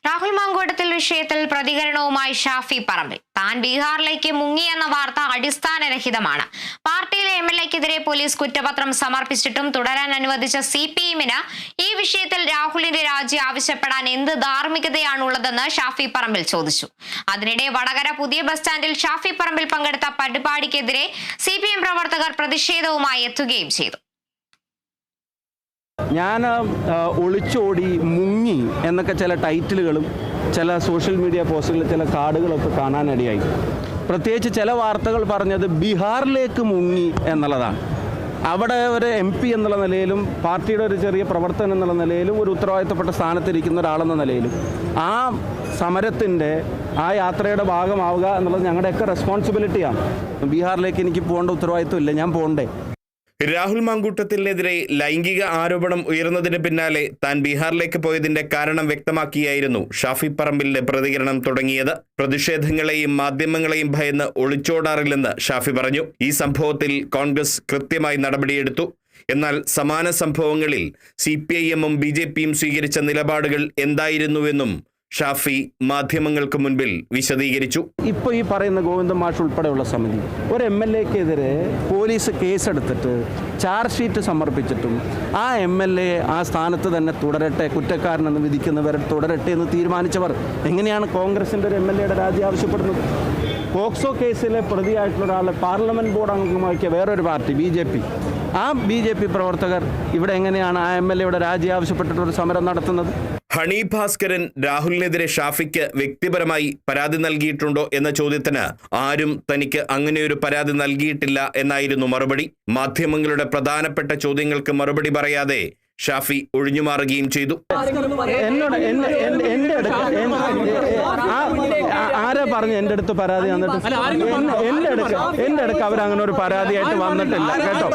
രാഹുൽ മാങ്കൂട്ടത്തിൽ വിഷയത്തിൽ പ്രതികരണവുമായി ഷാഫി പറമ്പിൽ. താൻ ബീഹാറിലേക്ക് മുങ്ങിയെന്ന വാർത്ത അടിസ്ഥാനരഹിതമാണ്. പാർട്ടിയിലെ MLAക്കെതിരെ പോലീസ് കുറ്റപത്രം സമർപ്പിച്ചിട്ടും തുടരാൻ അനുവദിച്ച CPM-ന് ഈ വിഷയത്തിൽ രാഹുലിന്റെ രാജി ആവശ്യപ്പെടാൻ എന്ത് ധാർമ്മികതയാണുള്ളതെന്ന് ഷാഫി പറമ്പിൽ ചോദിച്ചു. അതിനിടെ വടകര പുതിയ ബസ് സ്റ്റാൻഡിൽ ഷാഫി പറമ്പിൽ പങ്കെടുത്ത പരിപാടിക്കെതിരെ CPM പ്രവർത്തകർ പ്രതിഷേധവുമായി എത്തുകയും ചെയ്തു. ഞാൻ ഒളിച്ചോടി മുങ്ങി എന്നൊക്കെ ചില ടൈറ്റിലുകളും ചില സോഷ്യൽ മീഡിയ പോസ്റ്റുകളിൽ ചില കാർഡുകളൊക്കെ കാണാനിടയായി. പ്രത്യേകിച്ച് ചില വാർത്തകൾ പറഞ്ഞത് ബീഹാറിലേക്ക് മുങ്ങി എന്നുള്ളതാണ്. അവിടെ ഒരു MP എന്നുള്ള നിലയിലും പാർട്ടിയുടെ ഒരു ചെറിയ പ്രവർത്തനം എന്നുള്ള നിലയിലും ഒരു ഉത്തരവാദിത്തപ്പെട്ട സ്ഥാനത്തിരിക്കുന്ന ഒരാളെന്ന നിലയിലും ആ സമരത്തിൻ്റെ ആ യാത്രയുടെ ഭാഗമാവുക എന്നുള്ളത് ഞങ്ങളുടെയൊക്കെ റെസ്പോൺസിബിലിറ്റിയാണ്. ബീഹാറിലേക്ക് എനിക്ക് പോകേണ്ട ഉത്തരവാദിത്വം ഇല്ല, ഞാൻ പോകണ്ടേ. രാഹുൽ മാങ്കൂട്ടത്തിനെതിരെ ലൈംഗിക ആരോപണം ഉയർന്നതിന് പിന്നാലെ താൻ ബീഹാറിലേക്ക് പോയതിന്റെ കാരണം വ്യക്തമാക്കിയായിരുന്നു ഷാഫി പറമ്പിലിന്റെ പ്രതികരണം തുടങ്ങിയത്. പ്രതിഷേധങ്ങളെയും മാധ്യമങ്ങളെയും ഭയന്ന് ഒളിച്ചോടാറില്ലെന്ന് ഷാഫി പറഞ്ഞു. ഈ സംഭവത്തിൽ കോൺഗ്രസ് കൃത്യമായി നടപടിയെടുത്തു. എന്നാൽ സമാന സംഭവങ്ങളിൽ CPIM-ഉം BJP-യും സ്വീകരിച്ച നിലപാടുകൾ എന്തായിരുന്നുവെന്നും ഷാഫി മാധ്യമങ്ങൾക്ക് മുൻപിൽ വിശദീകരിച്ചു. ഇപ്പോൾ ഈ പറയുന്ന ഗോവിന്ദൻ മാഷ് ഉൾപ്പെടെയുള്ള സമിതി ഒരു MLAക്കെതിരെ പോലീസ് കേസെടുത്തിട്ട് ചാർജ് ഷീറ്റ് സമർപ്പിച്ചിട്ടും ആ MLA ആ സ്ഥാനത്ത് തന്നെ തുടരട്ടെ, കുറ്റക്കാരനെന്ന് വിധിക്കുന്നവരെ തുടരട്ടെ എന്ന് തീരുമാനിച്ചവർ എങ്ങനെയാണ് കോൺഗ്രസിൻ്റെ ഒരു MLAയുടെ രാജി ആവശ്യപ്പെടുന്നത്? പോക്സോ കേസിലെ പ്രതിയായിട്ടുള്ള ഒരാളെ പാർലമെൻറ്റ് ബോർഡ് അംഗമാക്കിയ വേറൊരു പാർട്ടി BJP, ആ BJP പ്രവർത്തകർ ഇവിടെ എങ്ങനെയാണ് ആ MLAയുടെ രാജി ആവശ്യപ്പെട്ടിട്ടൊരു സമരം നടത്തുന്നത്? ഹണി ഭാസ്കരൻ രാഹുലിനെതിരെ ഷാഫിക്ക് വ്യക്തിപരമായി പരാതി നൽകിയിട്ടുണ്ടോ എന്ന ചോദ്യത്തിന് ആരും തനിക്ക് അങ്ങനെയൊരു പരാതി നൽകിയിട്ടില്ല എന്നായിരുന്നു മറുപടി. മാധ്യമങ്ങളുടെ പ്രധാനപ്പെട്ട ചോദ്യങ്ങൾക്ക് മറുപടി പറയാതെ ഷാഫി ഒഴിഞ്ഞുമാറുകയും ചെയ്തു. ആരാ പറഞ്ഞു എൻ്റെ അടുത്ത് പരാതി വന്നിട്ട്? എൻ്റെ അടുക്ക് അവരങ്ങനെ ഒരു പരാതിയായിട്ട് വന്നിട്ടില്ല കേട്ടോ.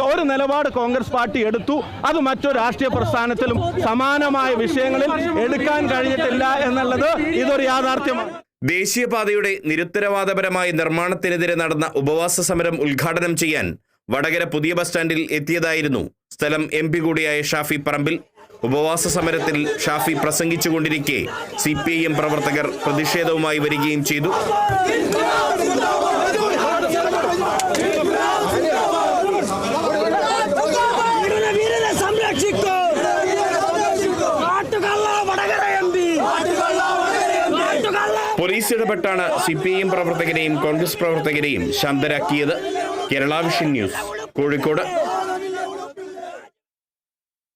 ഒരു നിലപാട് കോൺഗ്രസ് പാർട്ടി എടുത്തു, അത് മറ്റൊരു രാഷ്ട്രീയ പ്രസ്ഥാനത്തിലും സമാനമായ വിഷയങ്ങളിൽ എടുക്കാൻ കഴിഞ്ഞിട്ടില്ല എന്നുള്ളത് ഇതൊരു യാഥാർത്ഥ്യമാണ്. ദേശീയപാതയുടെ നിരുത്തരവാദപരമായ നിർമ്മാണത്തിനെതിരെ നടന്ന ഉപവാസ സമരം ഉദ്ഘാടനം ചെയ്യാൻ വടകര പുതിയ ബസ് സ്റ്റാൻഡിൽ എത്തിയതായിരുന്നു സ്ഥലം MP കൂടിയായ ഷാഫി പറമ്പിൽ. ഉപവാസ സമരത്തിൽ ഷാഫി പ്രസംഗിച്ചുകൊണ്ടിരിക്കെ CPIM പ്രവർത്തകർ പ്രതിഷേധവുമായി വരികയും ചെയ്തു. പോലീസ് ഇടപെട്ടാണ് CPIM പ്രവർത്തകരെയും കോൺഗ്രസ് പ്രവർത്തകരെയും ശാന്തരാക്കിയത്. Kerala vision news, Kozhikode.